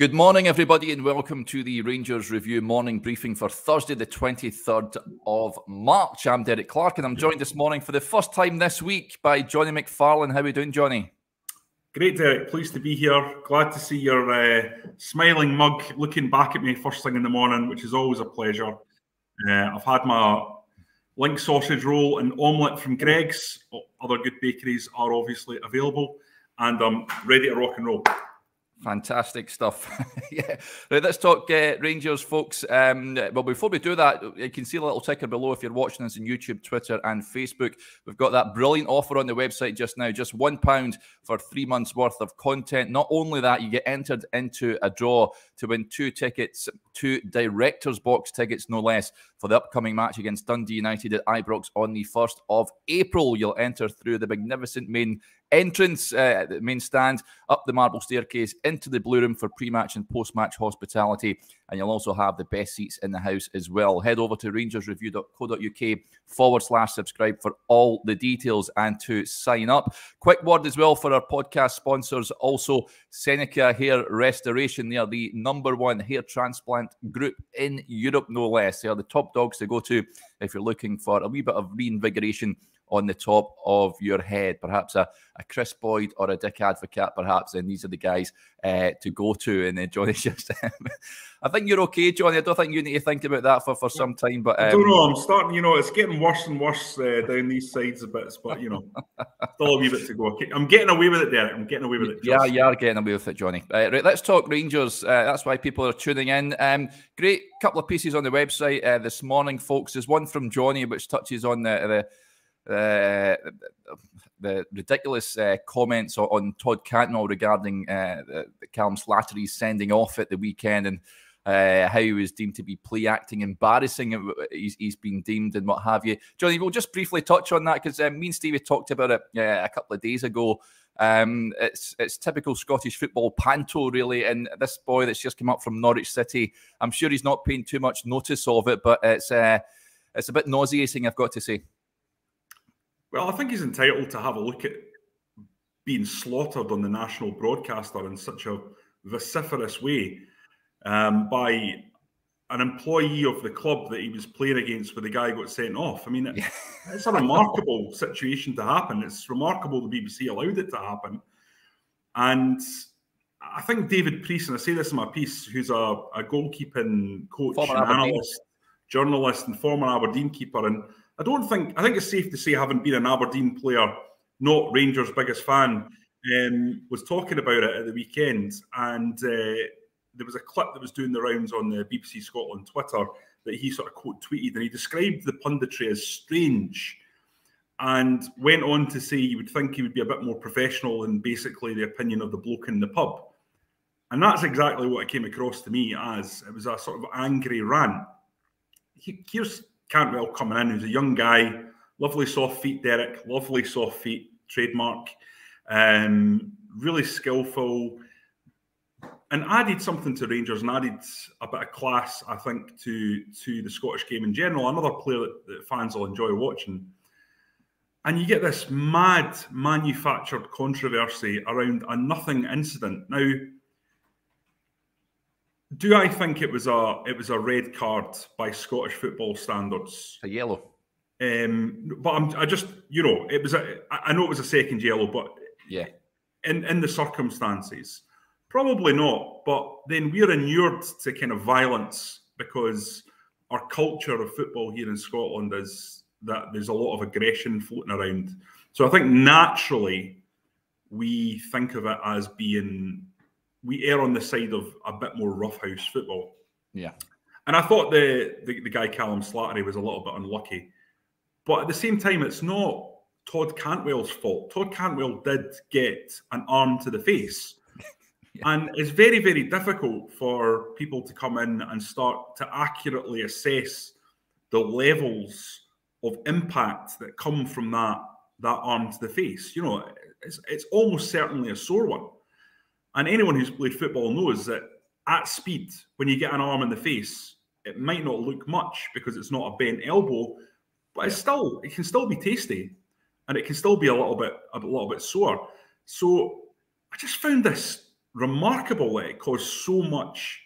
Good morning, everybody, and welcome to the Rangers Review morning briefing for Thursday, the 23rd of March. I'm Derek Clark, and I'm joined this morning for the first time this week by Jonny McFarlane. How are we doing, Jonny? Great, Derek. Pleased to be here. Glad to see your smiling mug looking back at me first thing in the morning, which is always a pleasure. I've had my link sausage roll and omelette from Greg's. Other good bakeries are obviously available, and I'm ready to rock and roll. Fantastic stuff. Yeah, right, let's talk Rangers, folks. Well, before we do that, you can see a little ticker below if you're watching us on YouTube, Twitter and Facebook. We've got that brilliant offer on the website just now, just £1 for 3 months worth of content. Not only that, you get entered into a draw to win 2 tickets, 2 Director's Box tickets, no less, for the upcoming match against Dundee United at Ibrox on the 1st of April. You'll enter through the magnificent main entrance, the main stand, up the marble staircase, into the Blue Room for pre-match and post-match hospitality. And you'll also have the best seats in the house as well. Head over to rangersreview.co.uk/subscribe for all the details and to sign up. Quick word as well for our podcast sponsors. Also, Seneca Hair Restoration. They are the #1 hair transplant group in Europe, no less. They are the top dogs to go to if you're looking for a wee bit of reinvigoration on the top of your head, perhaps a Chris Boyd or a Dick Advocat, perhaps, and these are the guys to go to. And Jonny's just, I think you're okay, Jonny. I don't think you need to think about that for some time. But I don't know. I'm starting, it's getting worse and worse down these sides of bits, but still a wee bit to go. I'm getting away with it, Derek. I'm getting away with it. Yeah, you are getting away with it, Jonny. Right, let's talk Rangers. That's why people are tuning in. Great couple of pieces on the website this morning, folks. There's one from Jonny which touches on the ridiculous comments on Todd Cantwell regarding Callum Slattery's sending off at the weekend, and how he was deemed to be play acting embarrassing. He's been deemed and what have you. Jonny, we'll just briefly touch on that because me and Stevie talked about it a couple of days ago. It's typical Scottish football panto, really, and this boy that's just come up from Norwich City, I'm sure he's not paying too much notice of it, but it's a bit nauseating, I've got to say. Well, I think he's entitled to have a look at being slaughtered on the national broadcaster in such a vociferous way by an employee of the club that he was playing against when the guy got sent off. I mean, it's a remarkable situation to happen. It's remarkable the BBC allowed it to happen. And I think David Priest, and I say this in my piece, who's a goalkeeping coach, and analyst, journalist and former Aberdeen keeper, and I think it's safe to say, having been an Aberdeen player, not Rangers' biggest fan, was talking about it at the weekend. And there was a clip that was doing the rounds on the BBC Scotland Twitter that he sort of quote tweeted, and he described the punditry as strange and went on to say you would think he would be a bit more professional in basically the opinion of the bloke in the pub. And that's exactly what it came across to me as. It was a sort of angry rant. Here's Cardwell coming in, who's a young guy, lovely soft feet, Derek, lovely soft feet, trademark, really skillful, and added something to Rangers and added a bit of class, I think, to the Scottish game in general. Another player that fans will enjoy watching. And you get this mad manufactured controversy around a nothing incident. Now, do I think it was a red card by Scottish football standards? A yellow. But I just, it was I know it was a second yellow, but yeah, in the circumstances, probably not. But then we're inured to kind of violence because our culture of football here in Scotland is that there's a lot of aggression floating around. So I think naturally we think of it as being, we err on the side of a bit more roughhouse football. Yeah. And I thought the guy Callum Slattery was a little bit unlucky. But at the same time, it's not Todd Cantwell's fault. Todd Cantwell did get an arm to the face. Yeah. And it's very, very difficult for people to come in and start to accurately assess the levels of impact that come from that arm to the face. It's almost certainly a sore one. And anyone who's played football knows that at speed, when you get an arm in the face, it might not look much because it's not a bent elbow, but it can still be tasty, and it can still be a little bit sore. So I just found this remarkable that it caused so much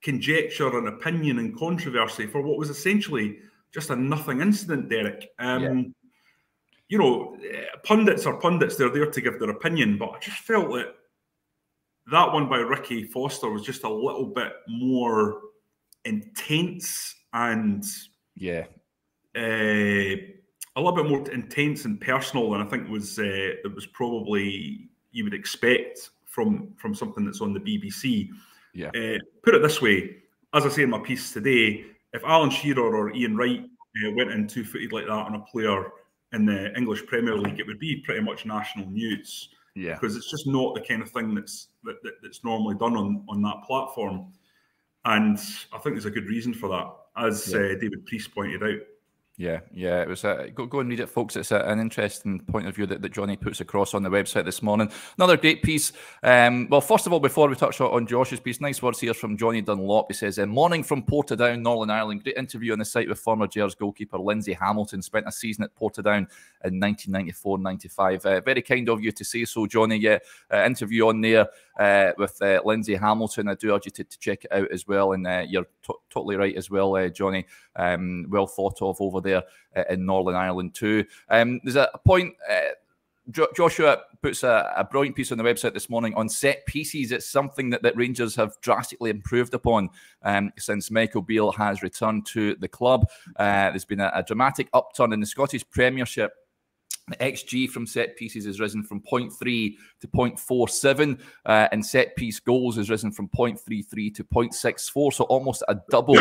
conjecture and opinion and controversy for what was essentially just a nothing incident, Derek. You know, pundits are pundits. They're there to give their opinion. But I just felt that that one by Ricky Foster was just a little bit more intense and a little bit more intense and personal than I think was probably you would expect from something that's on the BBC. Put it this way, as I say in my piece today, if Alan Shearer or Ian Wright went in two-footed like that on a player in the English Premier League, it would be pretty much national news. Because it's just not the kind of thing that's normally done on that platform. And I think there's a good reason for that, as David Priest pointed out. It was go and read it, folks. It's an interesting point of view that Jonny puts across on the website this morning. Another great piece. Well, first of all, before we touch on Josh's piece, nice words here from Johnny Dunlop. He says, morning from Portadown, Northern Ireland. Great interview on the site with former Gers goalkeeper Lindsay Hamilton. Spent a season at Portadown in 1994-95. Very kind of you to say so, Johnny. Interview on there with Lindsay Hamilton. I do urge you to check it out as well. And you're totally right as well, Johnny. Well thought of over there in Northern Ireland too. There's a point, Joshua puts a brilliant piece on the website this morning on set pieces. It's something that Rangers have drastically improved upon since Michael Beale has returned to the club. There's been a dramatic upturn in the Scottish Premiership. The XG from set pieces has risen from 0.3 to 0.47, and set piece goals has risen from 0.33 to 0.64, so almost a double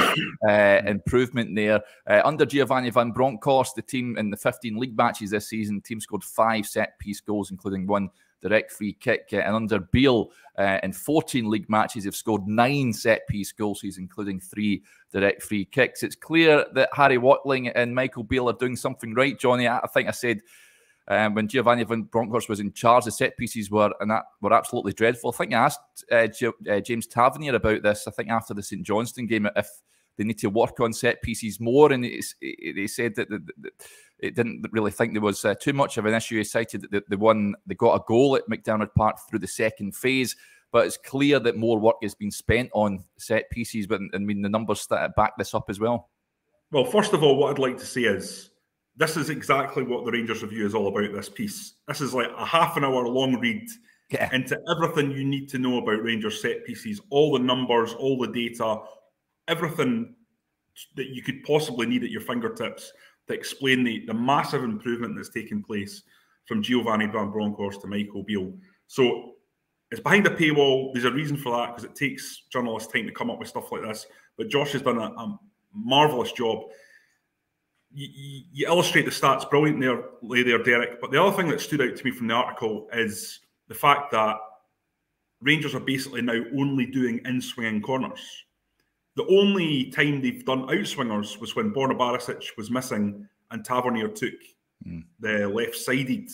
improvement there. Under Giovanni van Bronckhorst, the team in the 15 league matches this season, the team scored 5 set piece goals, including 1 direct free kick. And under Beale, in 14 league matches, they've scored 9 set piece goals, including 3 direct free kicks. It's clear that Harry Watling and Michael Beale are doing something right, Johnny. I think I said when Giovanni van Bronckhorst was in charge, the set pieces were absolutely dreadful. I think I asked James Tavernier about this, I think after the St Johnstone game, if they need to work on set pieces more, and they said that it didn't really think there was too much of an issue. He cited that they got a goal at McDiarmid Park through the second phase, but it's clear that more work has been spent on set pieces. But I mean, the numbers back this up as well. Well, first of all, what I'd like to say is this is exactly what the Rangers Review is all about, this piece. This is like a half-an-hour long read into everything you need to know about Rangers set pieces, all the numbers, all the data, everything that you could possibly need at your fingertips to explain the massive improvement that's taken place from Giovanni van Bronckhorst to Michael Beale. So it's behind a paywall. There's a reason for that, because it takes journalists time to come up with stuff like this. But Josh has done a marvellous job. You illustrate the stats brilliantly there, Derek. But the other thing that stood out to me from the article is the fact that Rangers are basically now only doing in-swinging corners. The only time they've done outswingers was when Borna Barisic was missing and Tavernier took the left-sided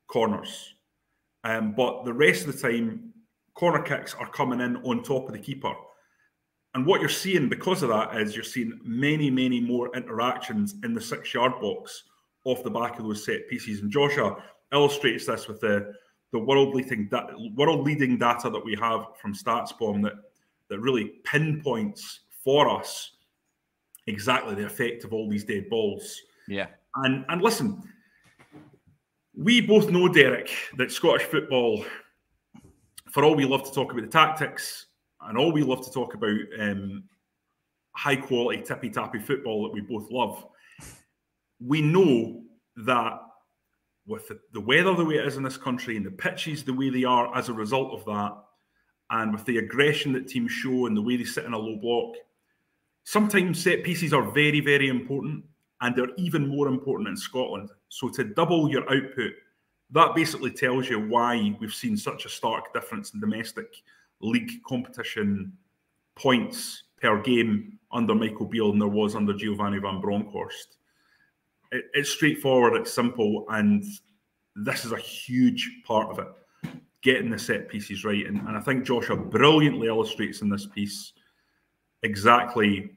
corners. But the rest of the time, corner kicks are coming in on top of the keeper. And what you're seeing because of that is you're seeing many, many more interactions in the 6-yard box off the back of those set pieces. And Joshua illustrates this with the world-leading data that we have from StatsBomb that really pinpoints for us exactly the effect of all these dead balls. Yeah. And listen, we both know, Derek, that Scottish football, for all we love to talk about the tactics, and all we love to talk about high-quality, tippy-tappy football that we both love, we know that with the weather the way it is in this country and the pitches the way they are as a result of that, and with the aggression that teams show and the way they sit in a low block, sometimes set pieces are very, very important, and they're even more important in Scotland. So to double your output, that basically tells you why we've seen such a stark difference in domestic league competition points per game under Michael Beale than there was under Giovanni van Bronckhorst. It's straightforward, it's simple, and this is a huge part of it, getting the set pieces right. And I think Joshua brilliantly illustrates in this piece exactly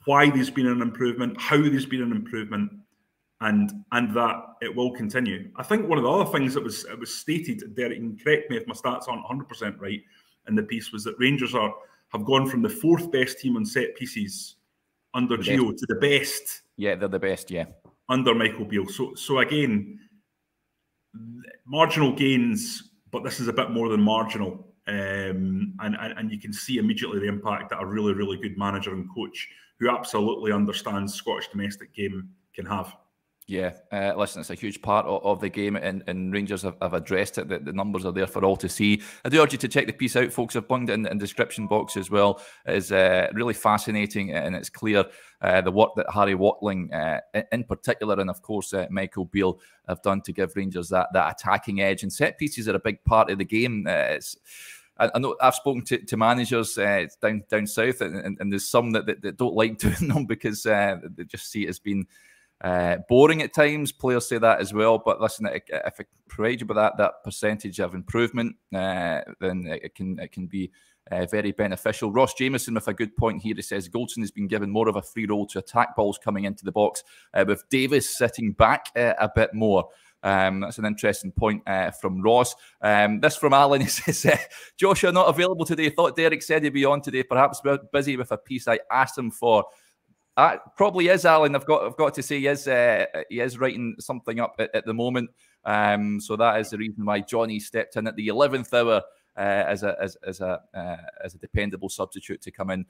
why there's been an improvement, how there's been an improvement, and that it will continue. I think one of the other things that was stated, Derek, and correct me if my stats aren't 100% right, in the piece, was that Rangers have gone from the 4th best team on set pieces under Gio to the best. Yeah, they're the best. Yeah, under Michael Beale. So again, marginal gains, but this is a bit more than marginal. And you can see immediately the impact that a really, really good manager and coach who absolutely understands Scottish domestic game can have. Yeah, listen, it's a huge part of the game, and Rangers have addressed it. The numbers are there for all to see. I do urge you to check the piece out, folks. I've bunged it in the description box as well. It is really fascinating, and it's clear the work that Harry Watling, in particular, and of course Michael Beale, have done to give Rangers that attacking edge. And set pieces are a big part of the game. I know I've spoken to managers down south, and there's some that don't like doing them because they just see it as being boring at times. Players say that as well. But listen, if it provides you with that percentage of improvement, then it can be very beneficial. Ross Jameson with a good point here. He says Goldson has been given more of a free role to attack balls coming into the box, with Davis sitting back a bit more. That's an interesting point from Ross. This from Alan. He says, Joshua not available today. Thought Derek said he'd be on today. Perhaps busy with a piece I asked him for. Probably is, Alan. I've got to say he is writing something up at the moment. So that is the reason why Jonny stepped in at the 11th hour as a dependable substitute to come in.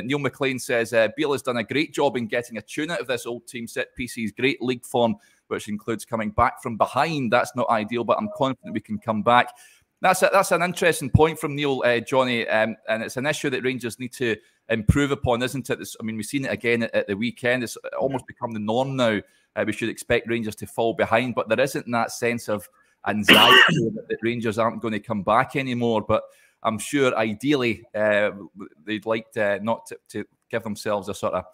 Neil McLean says Beale has done a great job in getting a tune out of this old team. Set pieces, great league form, which includes coming back from behind. That's not ideal, but I'm confident we can come back. That's an interesting point from Neil, Jonny, and it's an issue that Rangers need to improve upon, isn't it? I mean, we've seen it again at the weekend. It's almost become the norm now. We should expect Rangers to fall behind, but there isn't that sense of anxiety that Rangers aren't going to come back anymore. But I'm sure ideally they'd like not to give themselves a sort of,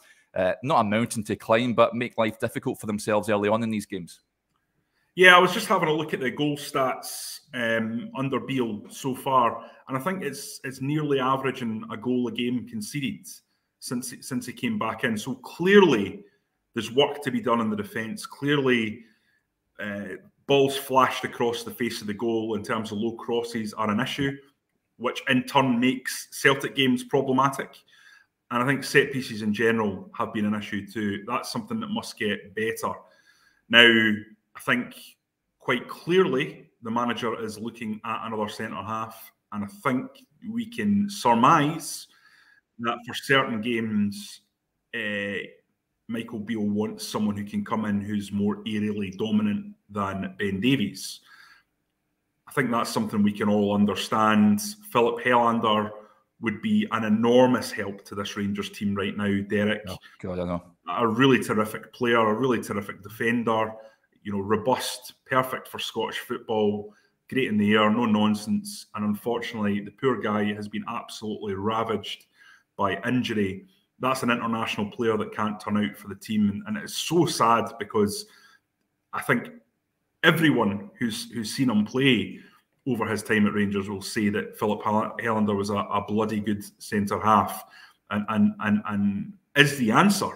not a mountain to climb, but make life difficult for themselves early on in these games. Yeah, I was just having a look at the goal stats under Beale so far, and I think it's nearly averaging a goal a game conceded since he came back in. So clearly, there's work to be done in the defence. Clearly, balls flashed across the face of the goal in terms of low crosses are an issue, which in turn makes Celtic games problematic. And I think set pieces in general have been an issue too. That's something that must get better. Now, I think quite clearly the manager is looking at another centre-half, and I think we can surmise that for certain games, Michael Beale wants someone who can come in who's more aerially dominant than Ben Davies. I think that's something we can all understand. Philip Helander would be an enormous help to this Rangers team right now, Derek. Oh, God, I know. A really terrific player, a really terrific defender. You know, robust, perfect for Scottish football, great in the air, no nonsense. And unfortunately, the poor guy has been absolutely ravaged by injury. That's an international player that can't turn out for the team. And it's so sad because I think everyone who's seen him play over his time at Rangers will say that Philip Helander was a bloody good centre-half and is the answer.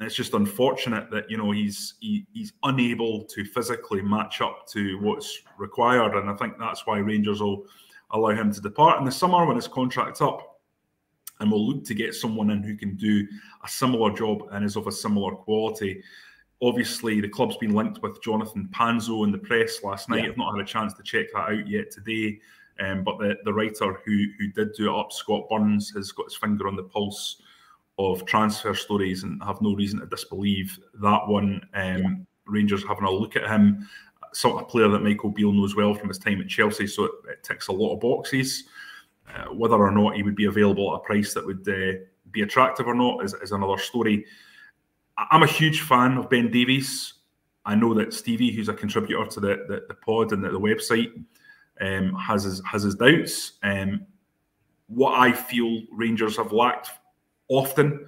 And it's just unfortunate that, you know, he's unable to physically match up to what's required. And I think that's why Rangers will allow him to depart in the summer when his contract's up. And we'll look to get someone in who can do a similar job and is of a similar quality. Obviously, the club's been linked with Jonathan Panzo in the press last night. Yeah. I've not had a chance to check that out yet today. But the writer who did do it up, Scott Burns, has got his finger on the pulse of transfer stories and have no reason to disbelieve that one. Rangers having a look at him, a player that Michael Beale knows well from his time at Chelsea, so it ticks a lot of boxes. Whether or not he would be available at a price that would be attractive or not is another story. I'm a huge fan of Ben Davies. I know that Stevie, who's a contributor to the pod and the website, has his doubts. What I feel Rangers have lacked often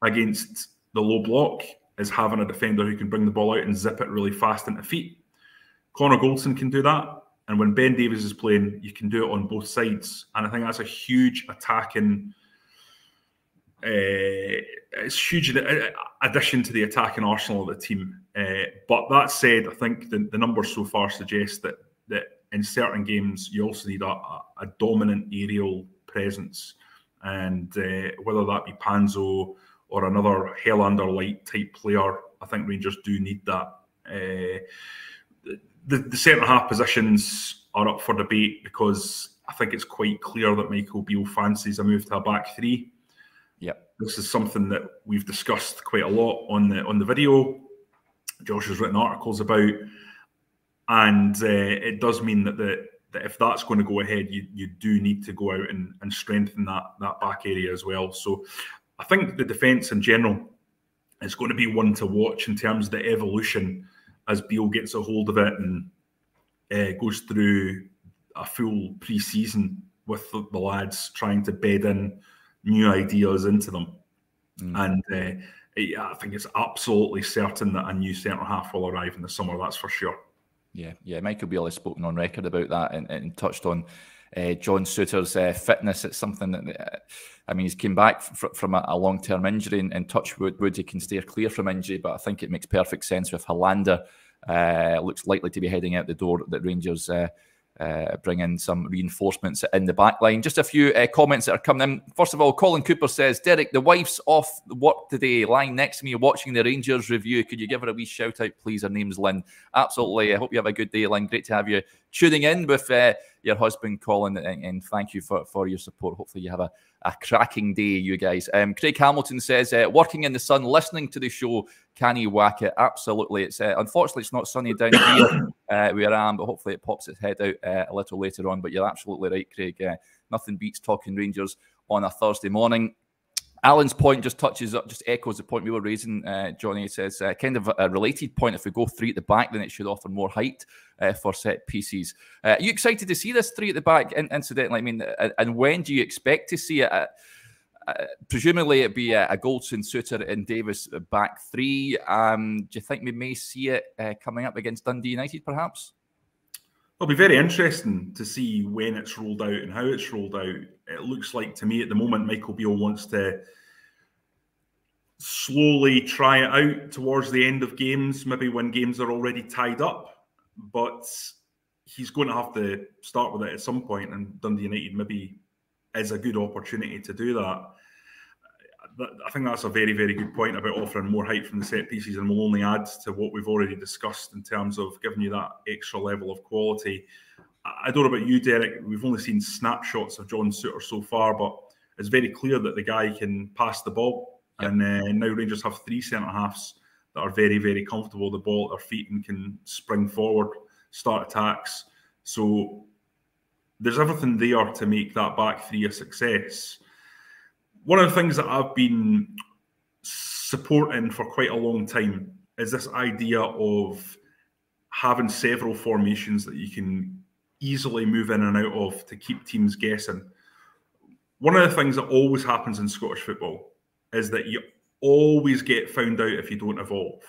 against the low block is having a defender who can bring the ball out and zip it really fast into feet. Connor Goldson can do that. And when Ben Davies is playing, you can do it on both sides. And I think that's a huge attacking it's huge addition to the attacking arsenal of the team. But that said, I think the numbers so far suggest that in certain games you also need a dominant aerial presence, and whether that be Panzo or another Helander-like type player, I think Rangers do need that. The centre-half positions are up for debate because I think it's quite clear that Michael Beale fancies a move to a back three. Yep. This is something that we've discussed quite a lot on the video. Josh has written articles about, and it does mean that if that's going to go ahead, you do need to go out and strengthen that back area as well. So I think the defence in general is going to be one to watch in terms of the evolution as Beale gets a hold of it and goes through a full pre-season with the lads, trying to bed in new ideas into them. And I think it's absolutely certain that a new centre-half will arrive in the summer, that's for sure. Yeah. Michael Beale has spoken on record about that and touched on John Souttar's fitness. It's something that, he's came back from a long-term injury, and touch wood, he can steer clear from injury, but I think it makes perfect sense with Helander. Looks likely to be heading out the door, that Rangers bring in some reinforcements in the back line. Just a few comments that are coming in. First of all, Colin Cooper says, Derek, the wife's off work today, lying next to me watching the Rangers review. Could you give her a wee shout out, please? Her name's Lynn. Absolutely. I hope you have a good day, Lynn. Great to have you tuning in with your husband, Colin, and thank you for your support. Hopefully you have a cracking day, you guys. Craig Hamilton says, working in the sun, listening to the show, can you whack it? Absolutely. It's unfortunately, it's not sunny down here where I am, but hopefully it pops its head out a little later on. But you're absolutely right, Craig. Nothing beats talking Rangers on a Thursday morning. Alan's point just echoes the point we were raising. Johnny says, kind of a related point. If we go three at the back, then it should offer more height for set pieces. Are you excited to see this three at the back, incidentally? And when do you expect to see it? Presumably it'd be a Goldson, Souttar and Davis back three. Do you think we may see it coming up against Dundee United, perhaps? It'll be very interesting to see when it's rolled out and how it's rolled out. It looks like to me at the moment Michael Beale wants to slowly try it out towards the end of games, maybe when games are already tied up. But he's going to have to start with it at some point, and Dundee United maybe is a good opportunity to do that. I think that's a very, very good point about offering more height from the set pieces, and will only add to what we've already discussed in terms of giving you that extra level of quality. I don't know about you, Derek. We've only seen snapshots of John Souttar so far, but it's very clear that the guy can pass the ball. Yep. And now Rangers have three centre-halves that are very, very comfortable with the ball at their feet and can spring forward, start attacks. So there's everything there to make that back three a success. One of the things that I've been supporting for quite a long time is this idea of having several formations that you can easily move in and out of to keep teams guessing. One of the things that always happens in Scottish football is that you always get found out if you don't evolve.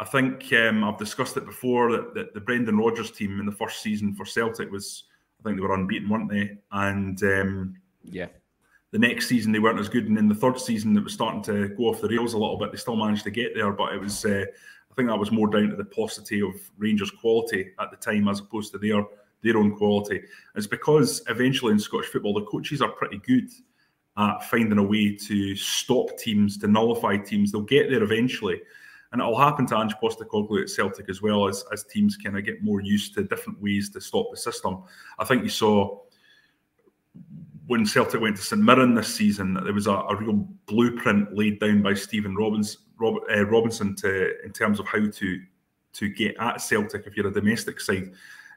I think I've discussed it before that the Brendan Rodgers team in the first season for Celtic was, I think they were unbeaten, weren't they? And yeah. The next season they weren't as good, and in the third season it was starting to go off the rails a little bit. They still managed to get there, but it was I think that was more down to the paucity of Rangers' quality at the time as opposed to their own quality. It's because eventually in Scottish football the coaches are pretty good at finding a way to stop teams, to nullify teams. They'll get there eventually, and it'll happen to Ange Postecoglou at Celtic as well, as teams kind of get more used to different ways to stop the system. I think you saw when Celtic went to St Mirren this season, there was a real blueprint laid down by Stephen Robinson in terms of how to get at Celtic if you're a domestic side.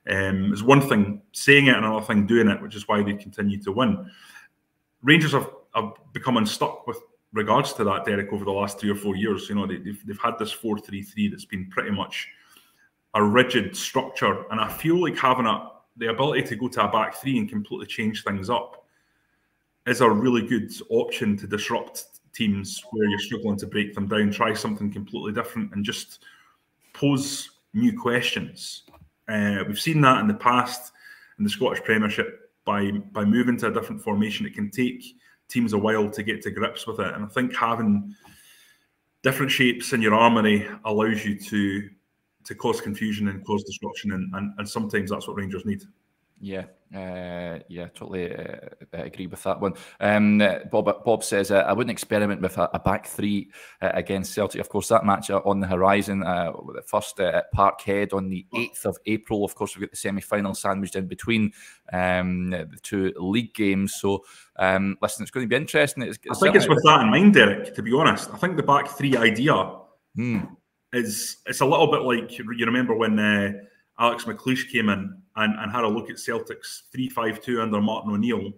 It's one thing saying it and another thing doing it, which is why they continue to win. Rangers have become unstuck with regards to that, Derek, over the last 3 or 4 years. You know, they've had this 4-3-3 that's been pretty much a rigid structure, and I feel like having the ability to go to a back three and completely change things up is a really good option to disrupt teams where you're struggling to break them down. Try something completely different and just pose new questions. We've seen that in the past in the Scottish Premiership by moving to a different formation. It can take teams a while to get to grips with it. And I think having different shapes in your armoury allows you to cause confusion and cause disruption, and sometimes that's what Rangers need. Yeah, totally agree with that one. Bob says, I wouldn't experiment with a back three against Celtic. Of course, that match on the horizon, the first at Parkhead on the 8th of April. Of course, we've got the semi-final sandwiched in between the two league games. So, listen, it's going to be interesting. I think it's with that in mind, Derek, to be honest. I think the back three idea it's a little bit like, you remember when Alex McLeish came in and had a look at Celtic's 3-5-2 under Martin O'Neill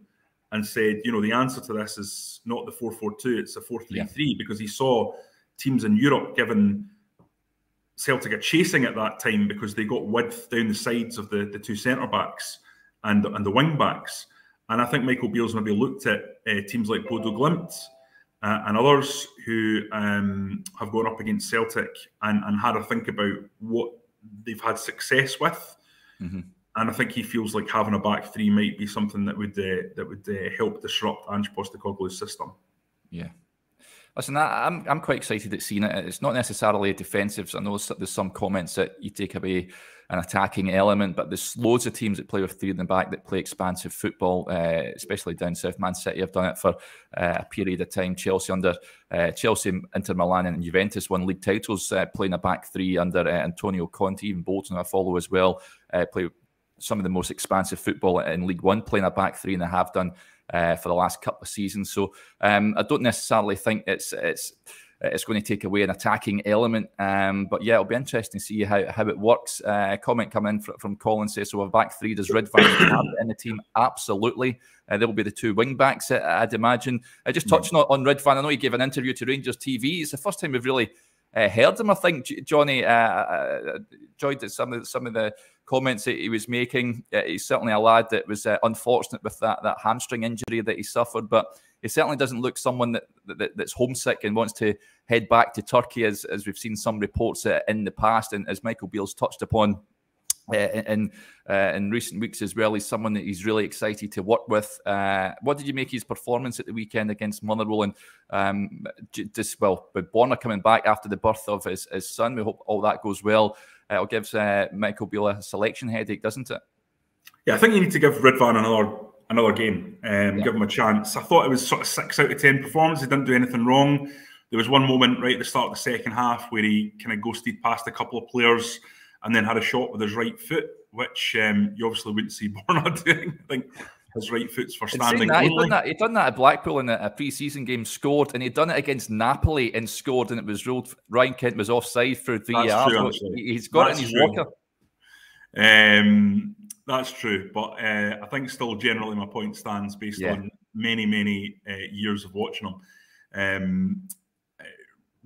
and said, the answer to this is not the 4-4-2, it's a 4-3-3, because he saw teams in Europe giving Celtic a chasing at that time because they got width down the sides of the two centre-backs and the wing-backs. And I think Michael Beale's maybe looked at teams like Bodo Glimt and others who have gone up against Celtic and had a think about what they've had success with. And I think he feels like having a back three might be something that would help disrupt Ange Postecoglou's system. Yeah. Listen, I'm quite excited at seeing it. It's not necessarily a defensive. I know there's some comments that you take away an attacking element, but there's loads of teams that play with three in the back that play expansive football, especially down south. Man City have done it for a period of time. Chelsea, Inter Milan and Juventus won league titles playing a back three under Antonio Conte. Even Bolton, I follow as well, play some of the most expansive football in League One, playing a back three, and they have done for the last couple of seasons. So I don't necessarily think it's going to take away an attacking element. But yeah, it'll be interesting to see how it works. Comment come in from Colin says, so a back three, does Ridvan have in the team? Absolutely. There will be the two wing backs, I'd imagine. Just touching on Ridvan, I know he gave an interview to Rangers TV. It's the first time we've really heard him, I think. Johnny enjoyed some of the comments that he was making. He's certainly a lad that was unfortunate with that hamstring injury that he suffered, but he certainly doesn't look someone that's homesick and wants to head back to Turkey, as we've seen some reports in the past, and as Michael Beale's touched upon in recent weeks as well. He's someone that he's really excited to work with. What did you make of his performance at the weekend against Motherwell? And with Borna coming back after the birth of his son, we hope all that goes well. It gives Michael Beale a selection headache, doesn't it? Yeah, I think you need to give Ridvan another game, give him a chance. I thought it was sort of 6 out of 10 performance. He didn't do anything wrong. There was one moment right at the start of the second half where he kind of ghosted past a couple of players and then had a shot with his right foot, which you obviously wouldn't see Borna doing. I think his right foot's for standing. He'd done that at Blackpool in a pre-season game, scored, and he'd done it against Napoli and scored, and it was ruled Ryan Kent was offside through 3 yards. He's got it in his locker. That's true, but I think still generally my point stands based on many years of watching him.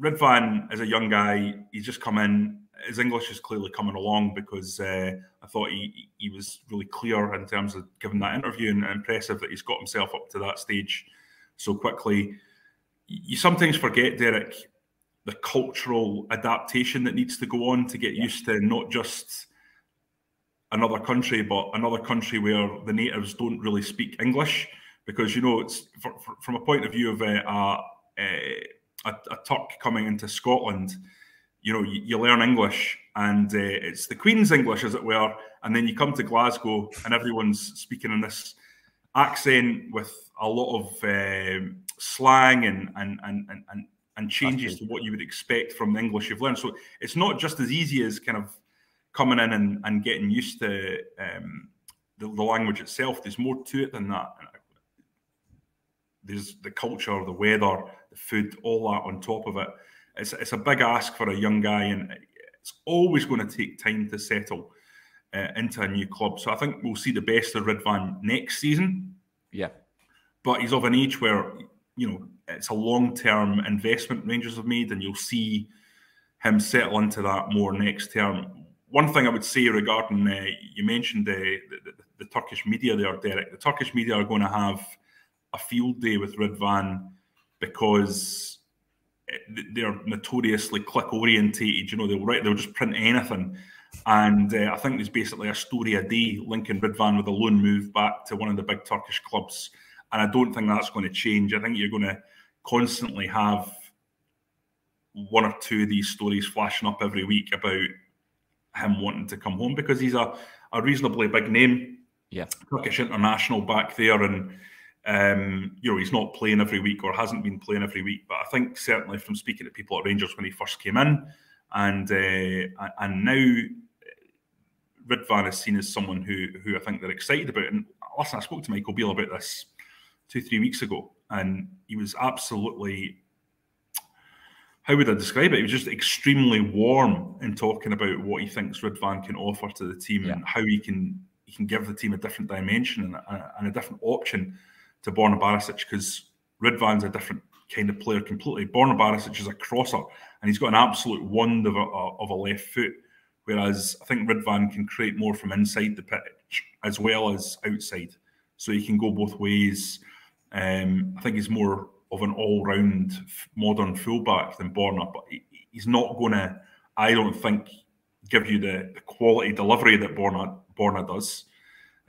Ridvan is a young guy. He's just come in. His English is clearly coming along because I thought he was really clear in terms of giving that interview, and impressive that he's got himself up to that stage so quickly. You sometimes forget, Derek, the cultural adaptation that needs to go on to get used to not just another country, but another country where the natives don't really speak English, because it's from a point of view of a Turk coming into Scotland. You learn English, and it's the Queen's English, as it were, and then you come to Glasgow and everyone's speaking in this accent with a lot of slang and changes to what you would expect from the English you've learned. So it's not just as easy as kind of coming in and getting used to the language itself. There's more to it than that. There's the culture, the weather, the food, all that on top of it. It's a big ask for a young guy, and it's always going to take time to settle into a new club. So I think we'll see the best of Ridvan next season. Yeah. But he's of an age where, it's a long-term investment Rangers have made, and you'll see him settle into that more next term. One thing I would say regarding, you mentioned the Turkish media there, Derek. The Turkish media are going to have a field day with Ridvan because they're notoriously click-orientated. They'll just print anything. And I think there's basically a story a day linking Ridvan with a loan move back to one of the big Turkish clubs. I don't think that's going to change. I think you're going to constantly have one or two of these stories flashing up every week about him wanting to come home, because he's a reasonably big name. Yeah. Turkish international back there, and you know, he's not playing every week or hasn't been playing every week. But I think certainly from speaking to people at Rangers when he first came in, and now Ridvan is seen as someone who I think they're excited about. And listen, I spoke to Michael Beale about this 2-3 weeks ago, and he was absolutely, how would I describe it? He was just extremely warm in talking about what he thinks Ridvan can offer to the team, and how he can give the team a different dimension and a different option to Borna Barisic, because Ridvan's a different kind of player completely. Borna Barisic is a crosser, and he's got an absolute wand of a left foot, whereas I think Ridvan can create more from inside the pitch as well as outside. So he can go both ways. I think he's more of an all-round modern fullback than Borna, but he's not going to, I don't think, give you the quality delivery that Borna does.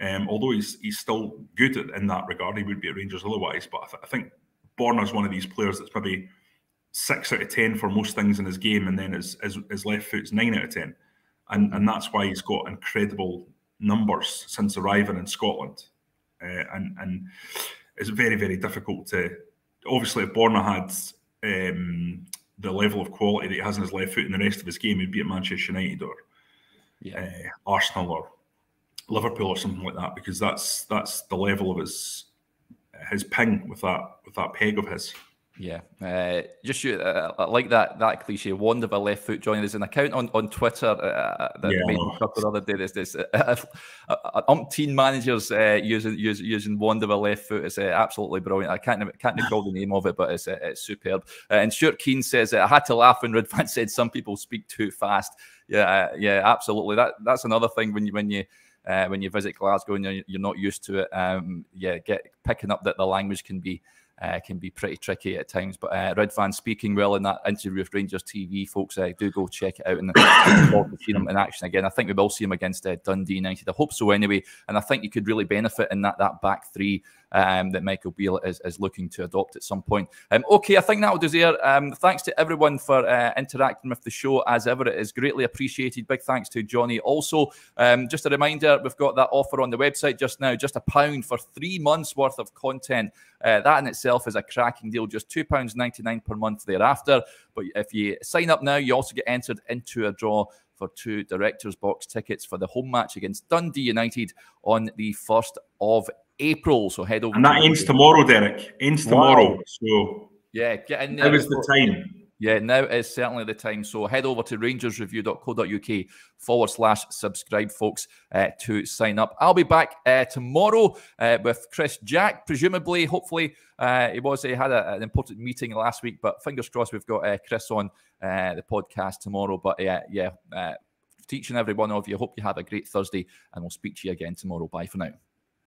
Although he's still good in that regard, he would be at Rangers otherwise. But I think Borna's one of these players that's maybe 6 out of 10 for most things in his game, and then his left foot's 9 out of 10. And that's why he's got incredible numbers since arriving in Scotland. And it's very, very difficult to... Obviously, if Borna had the level of quality that he has in his left foot in the rest of his game, he'd be at Manchester United or Arsenal or Liverpool or something like that, because that's the level of his ping with that peg of his. Yeah, just shoot, like that cliche, wand of a left foot, Johnny. There's an account on Twitter that made me chuckle the other day. There's umpteen managers using wand of a left foot. It's absolutely brilliant. I can't recall the name of it, but it's superb. And Stuart Keane says, I had to laugh when Ridvan said some people speak too fast. Yeah, absolutely. That's another thing when you visit Glasgow and you're not used to it. Picking up that the language can be pretty tricky at times. But Ridvan speaking well in that interview with Rangers TV, folks. Do go check it out and see him in action again. I think we will see him against Dundee United. I hope so anyway. And I think he could really benefit in that back three that Michael Beale is looking to adopt at some point. Okay, I think that'll do there. Thanks to everyone for interacting with the show as ever. It is greatly appreciated. Big thanks to Johnny. Also, just a reminder, we've got that offer on the website just now, just £1 for 3 months worth of content. That in itself is a cracking deal, just £2.99 per month thereafter. But if you sign up now, you also get entered into a draw for 2 Director's Box tickets for the home match against Dundee United on the 1st of April. So head over. And that ends tomorrow, Derek. Ends tomorrow. So yeah, get in there. Now is the time. Yeah, now is certainly the time. So head over to rangersreview.co.uk/subscribe, folks, to sign up. I'll be back tomorrow with Chris Jack, presumably. Hopefully, he had an important meeting last week, but fingers crossed we've got Chris on the podcast tomorrow. But to each and every one of you, hope you have a great Thursday, and we'll speak to you again tomorrow. Bye for now.